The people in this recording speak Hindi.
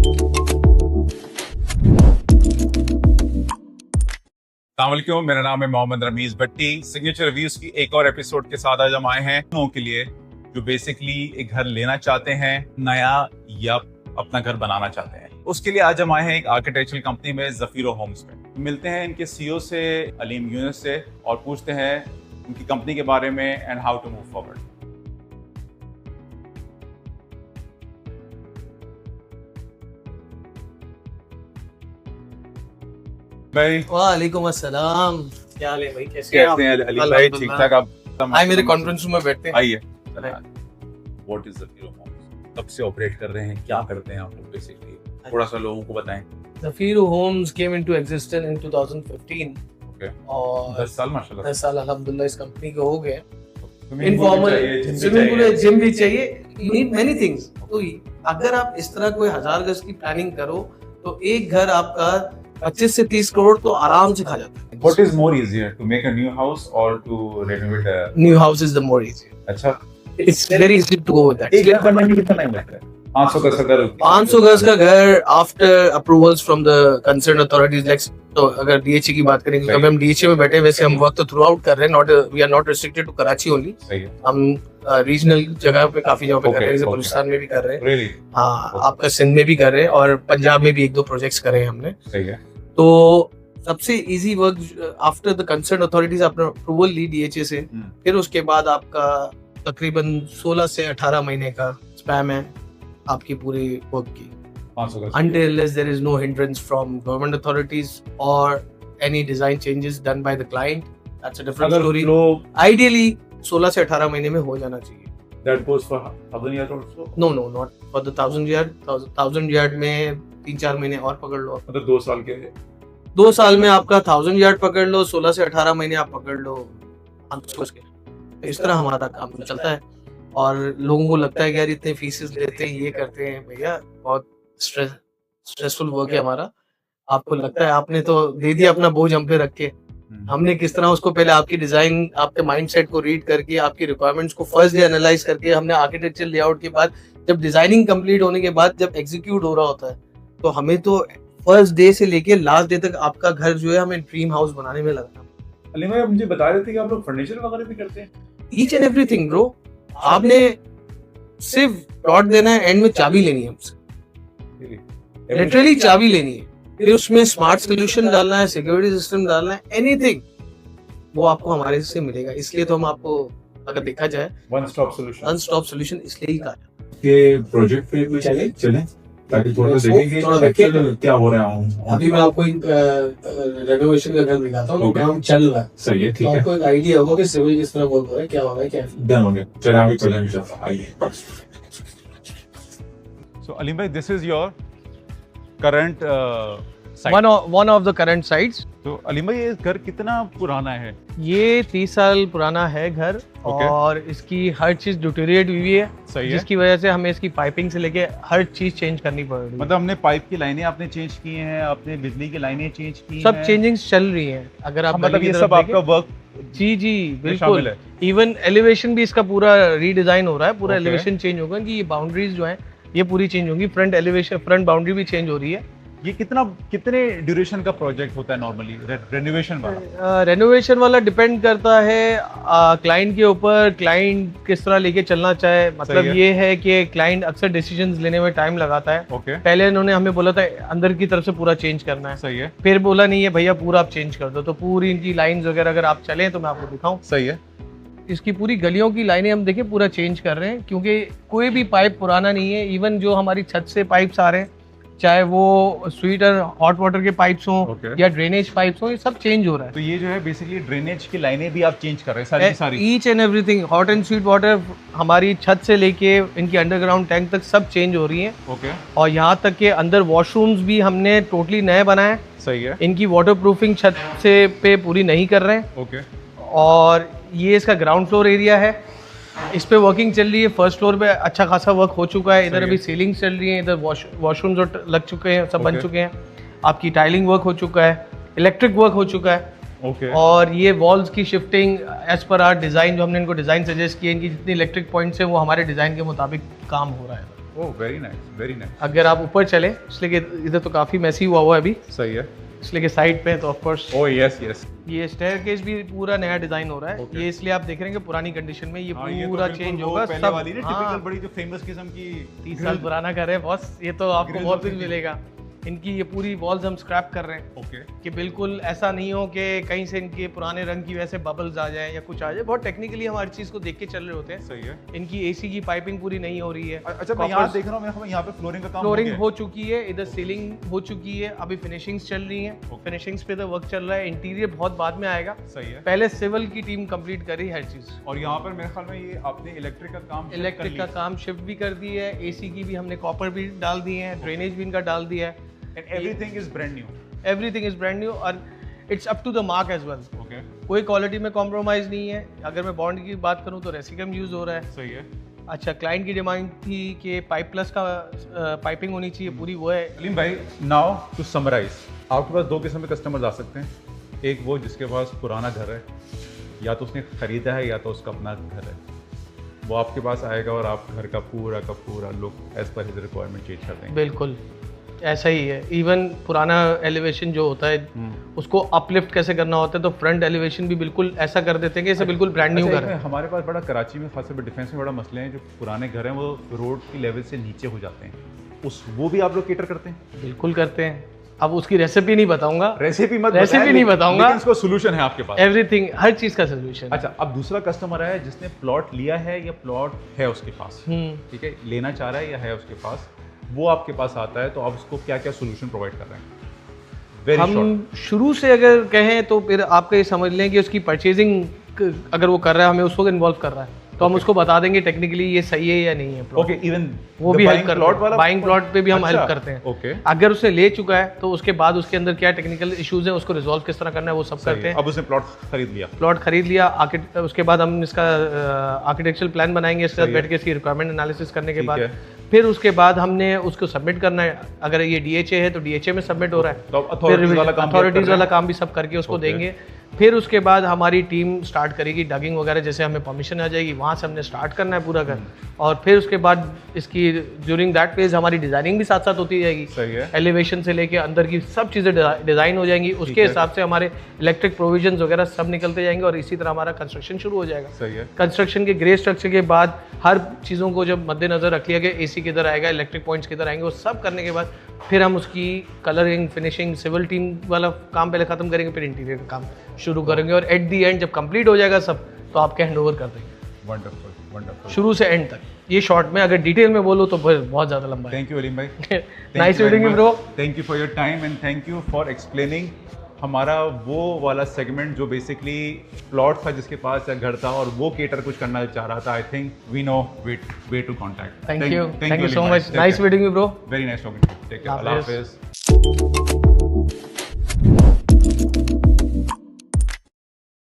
अस्सलामुअलैकुम, मेरा नाम है मोहम्मद रमीज भट्टी। सिग्नेचर रिव्यूज की एक और एपिसोड के साथ आज हम आए हैं लोगों के लिए जो बेसिकली एक घर लेना चाहते हैं, नया या अपना घर बनाना चाहते हैं। उसके लिए आज हम आए हैं एक आर्किटेक्चरल कंपनी में, ज़फीरो होम्स में। मिलते हैं इनके सीईओ से, अलीम यूनुस से, और पूछते हैं उनकी कंपनी के बारे में and how to move forward. भाई वालेकुम अस्सलाम, क्या हाल है भाई? कैसे हैं आप? अली भाई? ठीक ठाक। आप आइए मेरे कॉन्फ्रेंस रूम में बैठते हैं। आइए। What is Zafiro Homes? कब से ऑपरेट कर रहे हैं, क्या करते हैं आप लोग बेसिकली? थोड़ा सा लोगों को बताएं। Zafiro Homes came into existence in 2015। Okay. और 10 साल माशाल्लाह। 10 साल अल्हम्दुलिल्लाह इस कंपनी को हो गए। Swimming pool भी इनफॉर्मल चाहिए, स्विमिंग पूल है, जिम भी चाहिए, यू नीड मेनी थिंग्स। तो अगर आप इस तरह कोई 1000 गज की प्लानिंग करो तो एक घर आपका 25 से 30 करोड़ तो आराम से खा जाता है। What is more easier, to make a new house or to renovate a? New house is the more easy. अच्छा, it's very easy to go with that. एक घर बनने में कितना टाइम लगता है? 500 गज का घर। 500 गज का घर after approvals from the concern authorities, like तो अगर डीएचए की बात करेंगे, क्योंकि हम डीएचए में बैठे, वैसे हम वर्क तो थ्रू आउट कर रहे हैं, not we are not restricted to Karachi only. सही है। हम रीजनल जगह पे काफी जगह पे कर रहे हैं, जैसे Okay. बलूचिस्तान में भी कर रहे हैं, Really? हाँ आपका सिंध में भी कर रहे हैं, और पंजाब में भी 1-2 प्रोजेक्ट्स करे हैं हमने। सही है। तो सबसे easy work after the concern authorities, आपने अप्रूवल ली डीएचए से, फिर उसके बाद आपका तकरीबन 16 से 18 महीने का स्पैम है आपकी पूरी वर्क की, 500 गज। until there is no hindrance from government authorities or any design changes done by the client. That's a different अगर story. लोग Ideally 16 से 18 महीने में हो जाना चाहिए। that goes for 1000 years also? No, not for the 1000 yard. 1000 yard में 3-4 महीने और पकड़ लो। मतलब 2 साल के। 2 साल में आपका 1000 यार्ड पकड़ लो, 16 से 18 महीने आप पकड़ लो 500 के। इस तरह हमारा काम चलता है। और लोगों को लगता है कि यार इतने फीसेस लेते हैं, ये करते हैं, भैया बहुत स्ट्रेसफुल वर्क है हमारा। आपको लगता है आपने तो दे दिया अपना बोझ हम पे रख के, हमने किस तरह उसको पहले आपकी डिजाइन, आपके माइंडसेट को रीड करके, आपकी रिक्वायरमेंट्स को फर्स्ट डे एनालाइज करके, हमने आर्किटेक्चर लेआउट के बाद, जब डिजाइनिंग कंप्लीट होने के बाद जब एग्जीक्यूट हो रहा होता है, तो हमें तो फर्स्ट डे से लेके लास्ट डे तक आपका घर जो है हमें ड्रीम हाउस बनाने में लगता है। अली भाई, मुझे बता रहे थे कि आप लोग फर्नीचर वगैरह भी करते हैं। ईच एंड एवरीथिंग ब्रो, आपने सिर्फ प्लॉट देना है, एंड में चाबी लेनी है हमसे, लिटरली चाबी लेनी है, फिर उसमें स्मार्ट सोल्यूशन डालना है, सिक्योरिटी सिस्टम डालना है, एनीथिंग वो आपको हमारे से मिलेगा। इसलिए तो हम आपको, अगर देखा जाए, वन स्टॉप सोल्यूशन इसलिए ही कहा जाता है। के प्रोजेक्ट पे भी चले ताकि थोड़ा देखेंगे थोड़ा एक्चुअली क्या हो रहा है। अभी मैं आपको एक रेनोवेशन का घर दिखाता हूँ, काम चल रहा है, सही है, ठीक तो है, आपको एक आइडिया होगा कि सिविल किस तरह वर्क हो रहा है, क्या हो रहा है, क्या है। डन हो गया। चलिए आगे चलेंगे। आइए। So अलीम भाई, this is your current site. One of the current sites. तो अलीम भाई, ये घर कितना पुराना है? ये 30 साल पुराना है घर, Okay. और इसकी हर चीज डिटोरिएट हुई है, सही है। जिसकी वजह से हमें इसकी पाइपिंग से लेके हर चीज चेंज करनी पड़ रही है। मतलब हमने पाइप की लाइनें आपने चेंज की हैं, आपने बिजली की लाइनें चेंज की सब हैं। चेंजिंग्स चल रही हैं। अगर आप मतलब गली ये की सब तरफ आपका वर्क देखें, जी जी शामिल बिल्कुल, है। इवन एलिवेशन भी इसका पूरा रीडिजाइन हो रहा है, पूरा Okay. एलिवेशन चेंज होगा, कि ये बाउंड्रीज जो हैं ये पूरी चेंज होंगी, फ्रंट एलिवेशन, फ्रंट बाउंड्री भी चेंज हो रही है। ये कितने ड्यूरेशन का प्रोजेक्ट होता है नॉर्मली रेनोवेशन वाला? रेनोवेशन वाला डिपेंड करता है क्लाइंट के ऊपर, क्लाइंट किस तरह लेके चलना चाहे। मतलब है। ये है कि क्लाइंट अक्सर डिसीजंस लेने में टाइम लगाता है। ओके, पहले इन्होंने हमें बोला था अंदर की तरफ से पूरा चेंज करना है, सही है, फिर बोला नहीं है भैया पूरा आप चेंज कर दो, तो पूरी इनकी लाइंस वगैरह अगर आप चलें तो मैं आपको दिखाऊं। सही है। इसकी पूरी गलियों की लाइनें हम देखें पूरा चेंज कर रहे हैं, क्योंकि कोई भी पाइप पुराना नहीं है। इवन जो हमारी छत से पाइप्स आ रहे हैं, चाहे वो स्वीट और हॉट वाटर के पाइप्स हों Okay. या ड्रेनेज पाइप्स हों, ये सब चेंज हो रहा है। तो ये जो है बेसिकली ड्रेनेज की लाइनें भी आप चेंज कर रहे हैं सारी की सारी? Each and everything, hot and sweet water हमारी छत से लेके इनकी अंडरग्राउंड टैंक तक सब चेंज हो रही है। ओके, और यहाँ तक के अंदर वॉशरूम्स भी हमने टोटली नए बनाए। सही है। इनकी वाटर प्रूफिंग छत से पे पूरी नहीं कर रहे हैं। ओके, और ये इसका ग्राउंड फ्लोर एरिया है, इस पे वर्किंग चल रही है। फर्स्ट फ्लोर पे अच्छा खासा वर्क हो चुका है, इधर अभी सीलिंग चल रही है, इधर वॉशरूम्स लग चुके हैं, सब बन चुके हैं। आपकी टाइलिंग वर्क हो चुका है, इलेक्ट्रिक वर्क हो चुका है। ओके, और ये वॉल्स की shifting as per our design, जो हमने इनको डिज़ाइन सजेस्ट किए, इनकी जितनी इलेक्ट्रिक पॉइंट्स हैं वो हमारे डिज़ाइन के मुताबिक काम हो रहा है। Oh very nice, very nice. अगर आप ऊपर चले, इसलिए कि इधर तो काफ़ी मैसी हुआ हुआ है अभी, सही है। इसलिए कि साइड पे है तो of course oh yes yes. ये स्टेयरकेस भी पूरा नया डिजाइन हो रहा है। Okay. ये इसलिए आप देख रहे हैं कि पुरानी कंडीशन में ये हाँ, ये तो पूरा बिल्कुल चेंज वो होगा। पहले सब वाली ना हाँ, टिपिकल बड़ी जो फेमस किस्म की 30 साल पुराना घर है बॉस, ये तो आपको Grill बहुत कुछ होती थी। मिलेगा। इनकी ये पूरी वॉल्स हम स्क्रैप कर रहे हैं ओके कि बिल्कुल ऐसा नहीं हो कि कहीं से इनके पुराने रंग की वैसे बबल्स आ जाए या कुछ आ जाए। बहुत टेक्निकली हम हर चीज़ को देख के चल रहे होते हैं। सही है। इनकी एसी की पाइपिंग पूरी नहीं हो रही है। अच्छा मैं यहाँ देख रहा हूँ, मैं यहाँ पे फ्लोरिंग का काम फ्लोरिंग हो चुकी है, इधर सीलिंग हो चुकी है, अभी फिनिशिंग्स चल रही हैं। फिनिशिंग्स पे तो वर्क चल रहा है। इंटीरियर बहुत बाद में आएगा, सही है। पहले सिविल की टीम कंप्लीट कर रही है हर चीज़। और यहाँ पर मेरे ख्याल में ये आपने इलेक्ट्रिक का काम इलेक्ट्रिक का काम शिफ्ट भी कर दी है, एसी की भी हमने कॉपर भी डाल दिए हैं, ड्रेनेज भी इनका डाल दिया है। And everything is brand new. Everything is brand new और it's up to the mark as well. Okay कोई क्वालिटी में कॉम्प्रोमाइज़ नहीं है। अगर मैं बॉन्ड की बात करूँ तो रेसिकम यूज़ हो रहा है। सही है। अच्छा, क्लाइंट की डिमांड थी कि पाइप प्लस का पाइपिंग होनी चाहिए पूरी, वो है। अलीम भाई नाउ टू समराइज, आपके पास दो किस्म के कस्टमर्स आ सकते हैं। एक वो जिसके पास पुराना घर है, या तो उसने ख़रीदा है या तो उसका अपना घर है, वो आपके पास आएगा और आप घर का पूरा look as per his requirement change कर देंगे। बिल्कुल ऐसा ही है। इवन पुराना एलिवेशन जो होता है उसको अपलिफ्ट कैसे करना होता है, तो फ्रंट एलिवेशन भी बिल्कुल ऐसा कर देते हैं कि ऐसे बिल्कुल ब्रांड न्यू घर है। हमारे पास बड़ा कराची में खासतौर पर डिफेंस में बड़ा मसले हैं, जो पुराने घर हैं वो रोड की लेवल से नीचे हो जाते हैं, वो भी आप लोग केटर करते हैं? बिल्कुल करते हैं। अब उसकी रेसिपी नहीं बताऊंगा, रेसिपी मत रेसिपी नहीं बताऊंगा, लेकिन इसको सोल्यूशन है आपके पास। एवरीथिंग, हर चीज़ का सोल्यूशन। अच्छा, अब दूसरा कस्टमर है जिसने प्लॉट लिया है या प्लॉट है उसके पास, ठीक है, लेना चाह रहा है या है उसके पास, वो आपके पास आता है, तो आप उसको क्या क्या सोल्यूशन प्रोवाइड कर रहे हैं? Very हम short. शुरू से अगर कहें तो फिर आपको ये समझ लें कि उसकी परचेजिंग अगर वो कर रहा है, हमें उसको इन्वॉल्व कर रहा है, तो हम उसको बता देंगे टेक्निकली ये सही है या नहीं है। ओके, इवन वो भी हेल्प करते हैं, बाइंग प्लॉट पे भी हम हेल्प करते हैं। ओके, अगर उसने ले चुका है तो उसके बाद उसके अंदर क्या टेक्निकल इश्यूज हैं, उसको रिजॉल्व किस तरह करना है, वो सब करते हैं। अब उसने प्लॉट खरीद लिया, उसके बाद हम इसका आर्किटेक्चरल प्लान बनाएंगे, इसके साथ बैठ के इसकी रिक्वायरमेंट एनालिसिस करने के बाद फिर उसके बाद हमने उसको सबमिट करना है। अगर ये डीएचए है तो डीएचए में सबमिट हो रहा है, तो अथॉरिटीज वाला काम भी सब करके उसको देंगे। फिर उसके बाद हमारी टीम स्टार्ट करेगी डगिंग वगैरह, जैसे हमें परमिशन आ जाएगी वहाँ से हमने स्टार्ट करना है पूरा घर। और फिर उसके बाद इसकी ड्यूरिंग दैट फेज हमारी डिजाइनिंग भी साथ साथ होती जाएगी। सही है। एलिवेशन से लेके अंदर की सब चीज़ें डिज़ाइन हो जाएंगी, उसके हिसाब से हमारे इलेक्ट्रिक प्रोविजंस वगैरह सब निकलते जाएंगे और इसी तरह हमारा कंस्ट्रक्शन शुरू हो जाएगा। सही है। कंस्ट्रक्शन के ग्रे स्ट्रक्चर के बाद हर चीज़ों को जब मद्देनजर रख लिया गया, एसी किधर आएगा, इलेक्ट्रिक पॉइंट्स किधर आएंगे, वो सब करने के बाद फिर हम उसकी कलरिंग, फिनिशिंग, सिविल टीम वाला काम पहले खत्म करेंगे, फिर इंटीरियर का काम शुरू करेंगे और एट दी एंड जब कंप्लीट हो जाएगा सब, तो आपके हैंड ओवर कर देंगे। वंडरफुल, वंडरफुल, शुरू से एंड तक। ये शॉर्ट में अगर डिटेल में बोलो तो बहुत ज़्यादा लंबा है। थैंक यू अलीम भाई, nice meeting you bro, thank you for your time and thank you for explaining हमारा वो वाला सेगमेंट जो बेसिकली प्लॉट था जिसके पास या घर था और वो केटर कुछ करना चाह रहा था। I think we no way to contact. Thank you so much, nice meeting you bro, very nice talking to you, take care, अल्लाह हाफिज़।